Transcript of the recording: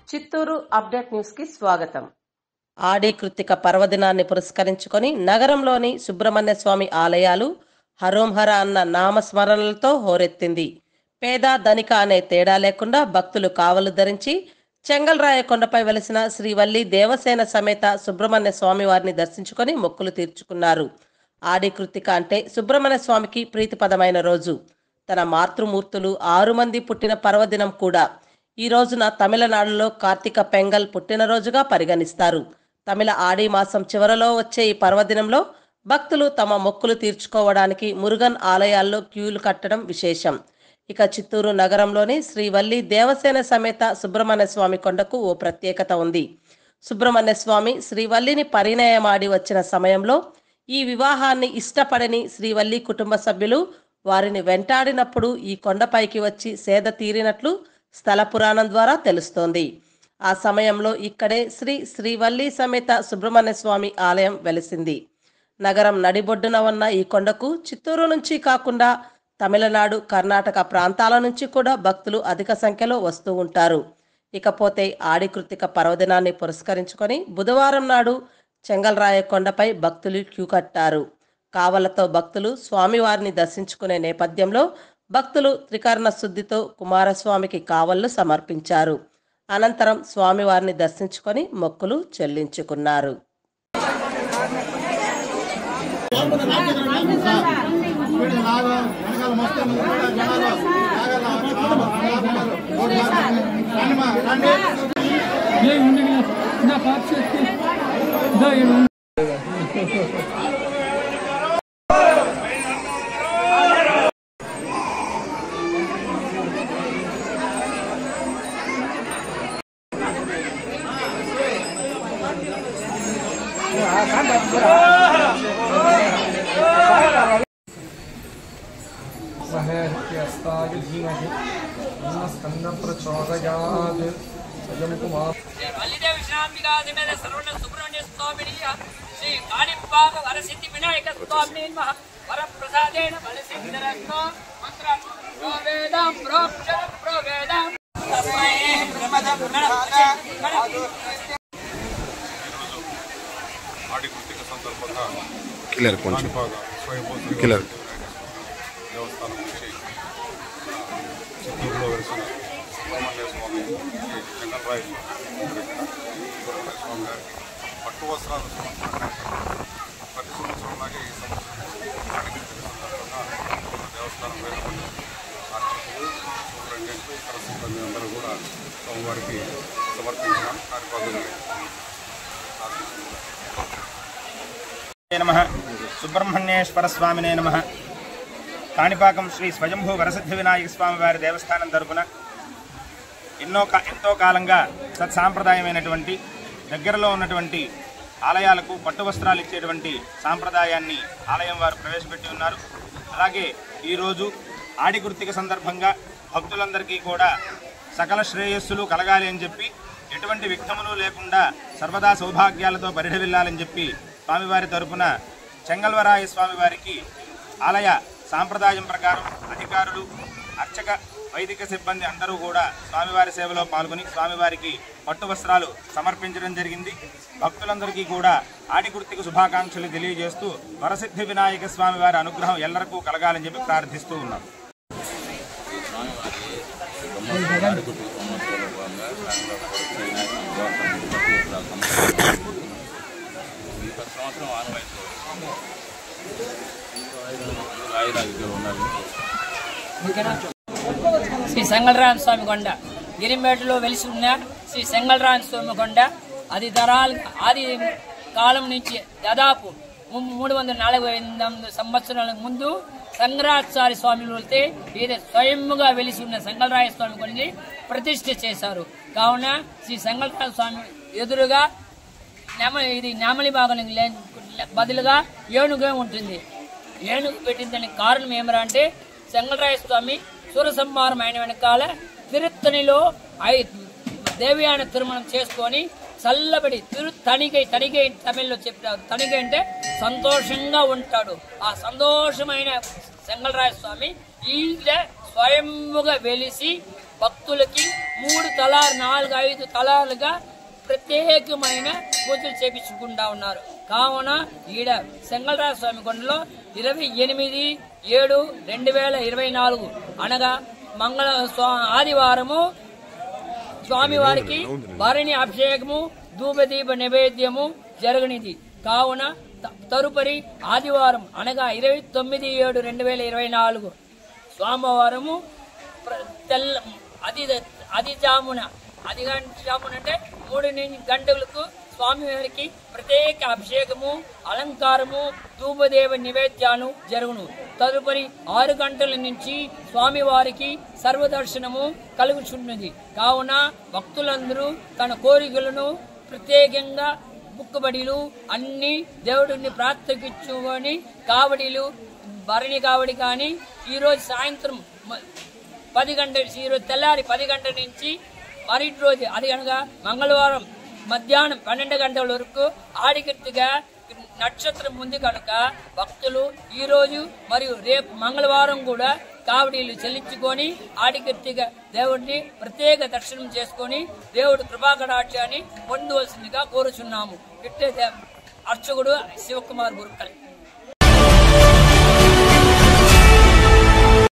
Chittoor update news కి స్వాగతం. ఆడి కృత్తిక పర్వదినాన్ని పురస్కరించుకొని నగరంలోని సుబ్రహ్మణ్య స్వామి ఆలయాలు హరోంహర అన్న నామస్మరణలతో హోరెత్తింది. పేద ధనిక అనే తేడా లేకుండా భక్తులు కావలు ధరించి చెంగల్రాయ కొండపై వెలిసిన శ్రీవల్లి దేవసేన సమేత సుబ్రహ్మణ్య స్వామి వారిని దర్శించుకొని మొక్కులు తీర్చుకున్నారు. ఆడి కృత్తిక అంటే సుబ్రహ్మణ్య స్వామికి ప్రీతిపదమైన రోజు. తన మాతృమూర్తులు 6 మంది పుట్టిన పర్వదినం కూడా. ఈ రోజున తమిళనాడులో కార్తీక పెంగల్ పుట్టినరోజుగా పరిగణిస్తారు. తమిళ ఆడి మాసం చివరలో వచ్చే ఈ పర్వదినంలో భక్తులు తమ మొక్కులు తీర్చుకోవడానికి మురుగన్ ఆలయాల్లో క్యూలు కట్టడం విశేషం. ఇక చిత్తూరు నగరంలోని శ్రీవల్లి దేవసేన సమేత సుబ్రహ్మణ్య స్వామి కొండకు ఓ ప్రత్యేకత ఉంది. సుబ్రహ్మణ్య స్వామి శ్రీవల్లిని పరిణయమాడి వచ్చిన సమయంలో ఈ వివాహాన్ని ఇష్టపడని శ్రీవల్లి కుటుంబ సభ్యులు వారిని వెంటాడినప్పుడు ఈ కొండపైకి వచ్చి సేద తీరినట్లు స్థల పురాణం ద్వారా తెలుస్తోంది. ఆ సమయంలో ఇక్కడే శ్రీవల్లి సమేత సుబ్రహ్మణ్య స్వామి ఆలయం వెలిసింది. నగరం నడిబొడ్డున ఉన్న ఈ కొండకు చిత్తూరు నుంచి కాకుండా తమిళనాడు, కర్ణాటక ప్రాంతాల నుంచి కూడా భక్తులు అధిక సంఖ్యలో వస్తూ ఉంటారు. ఇకపోతే ఆడి కృత్తిక పర్వదినాన్ని పురస్కరించుకొని బుధవారం నాడు చెంగల్రాయ కొండపై భక్తులు క్యూ కట్టారు. కావలతో భక్తులు స్వామివారిని దర్శించుకునే నేపథ్యంలో భక్తులు త్రికరణ శుద్ధితో కుమారస్వామికి కావళ్లు సమర్పించారు. అనంతరం స్వామివారిని దర్శించుకొని మొక్కులు చెల్లించుకున్నారు. ఆడి కృత్తిక సందర్భంగా దేవస్థానం నుంచి చిత్తూరులో వెలిసిన సుబ్రహ్మణ్య స్వామి శ్రీ చెంగల్రాయ సుబ్రహ్మణ్య స్వామి గారికి పట్టు వస్త్రాలు సమర్పణ ప్రతి సంవత్సరంలాగే ఈ సంవత్సరం ఆడి కృత్తిక సందర్భంగా దేవస్థానం వేలుకొని అర్చకులు, సూపరింటెండెంట్లు, ఇతర సిబ్బంది అందరూ కూడా స్వామివారికి సమర్పించిన కార్యక్రమాలు నమః. సుబ్రహ్మణ్యేశ్వర స్వామినే నమః. కాణిపాకం శ్రీ స్వయంభూ వరసిద్ధి వినాయక స్వామి వారి దేవస్థానం తరపున ఎంతో కాలంగా సత్సాంప్రదాయమైనటువంటి దగ్గరలో ఉన్నటువంటి ఆలయాలకు పట్టు వస్త్రాలు ఇచ్చేటువంటి సాంప్రదాయాన్ని ఆలయం వారు ప్రవేశపెట్టి ఉన్నారు. అలాగే ఈరోజు ఆడి కృత్తిక సందర్భంగా భక్తులందరికీ కూడా సకల శ్రేయస్సులు కలగాలి అని చెప్పి, ఎటువంటి విఘ్నములు లేకుండా సర్వదా సౌభాగ్యాలతో పరిఢవిల్లాలని చెప్పి స్వామివారి తరపున చెంగల్వరాయ స్వామివారికి ఆలయ సాంప్రదాయం ప్రకారం అధికారులు, అర్చక, వైదిక సిబ్బంది అందరూ కూడా స్వామివారి సేవలో పాల్గొని స్వామివారికి పట్టు వస్త్రాలు సమర్పించడం జరిగింది. భక్తులందరికీ కూడా ఆడి కృత్తిక శుభాకాంక్షలు తెలియజేస్తూ వరసిద్ధి వినాయక స్వామివారి అనుగ్రహం ఎల్లరికూ కలగాలని చెప్పి ప్రార్థిస్తూ ఉన్నాం. శ్రీ చెంగల్రాయ స్వామి కొండ గిరిమేటలో వెలిసి ఉన్న శ్రీ చెంగల్రాయ స్వామి కొండ అది ఆది కాలం నుంచి దాదాపు 348 సంవత్సరాల ముందు సంగరాచార్య స్వామి వెళ్తే ఇది స్వయంగా వెలిసి ఉన్న చెంగల్రాయ స్వామి కొండని ప్రతిష్ఠ చేశారు. కావున శ్రీ చెంగల్రాయ స్వామి ఎదురుగా ఇది నెమలి భాగం బదులుగా ఏనుగే ఉంటుంది. ఏనుగు పెట్టిన దానికి కారణం ఏమరా అంటే చెంగల్రాయ స్వామి సూరసంహారం అయిన వెనకాల తిరుత్తణిలో దేవ్యాన తిరుమణం చేసుకొని చల్లబడి తనిగై తమిళ్లో చెప్తారు. తనిగై అంటే సంతోషంగా ఉంటాడు. ఆ సంతోషమైన చెంగల్రాయ స్వామి ఈ స్వయంగా వెలిసి భక్తులకి 3 తలాలు 4-5 తలాలుగా ప్రత్యేకమైన పూజలు చేపించుకుంటా ఉన్నారు. కావున ఈడ సెంగళరాయ స్వామి కొండలో 28/7/2024 అనగా ఆదివారము స్వామివారికి భరణి అభిషేకము ధూపదీప నైవేద్యము జరగనిది. కావున తదుపరి ఆదివారం అనగా 29/7/2024 సోమవారము అది జామున అంటే 3 గంటలకు స్వామివారికి ప్రత్యేక అభిషేకము అలంకారము ధూపదేవ నివేద్యాలు జరుగును. తదుపరి 6 గంటల నుంచి స్వామివారికి సర్వదర్శనము కలుగుచున్నది. కావున భక్తులందరూ తన కోరికలను ప్రత్యేకంగా ముక్కుబడిలు అన్ని దేవుడిని ప్రార్థించుకొని కావడిలు భరణి కావడి కానీ ఈరోజు సాయంత్రం 10 గంటల ఈరోజు తెల్లారి 10 గంటల నుంచి మరిటి రోజు అది అనగా మంగళవారం మధ్యాహ్నం 12 గంటల వరకు ఆడికర్తిగా నక్షత్రం ఉంది కనుక భక్తులు ఈ రోజు మరియు రేపు మంగళవారం కూడా కావడీలు చెల్లించుకొని ఆడికర్తిగా దేవుడిని ప్రత్యేక దర్శనం చేసుకొని దేవుడి కృపాకటాక్షాన్ని పొందవలసిందిగా కోరుచున్నాము. ఇట్టే అర్చకుడు శివకుమార్ గురుకల్.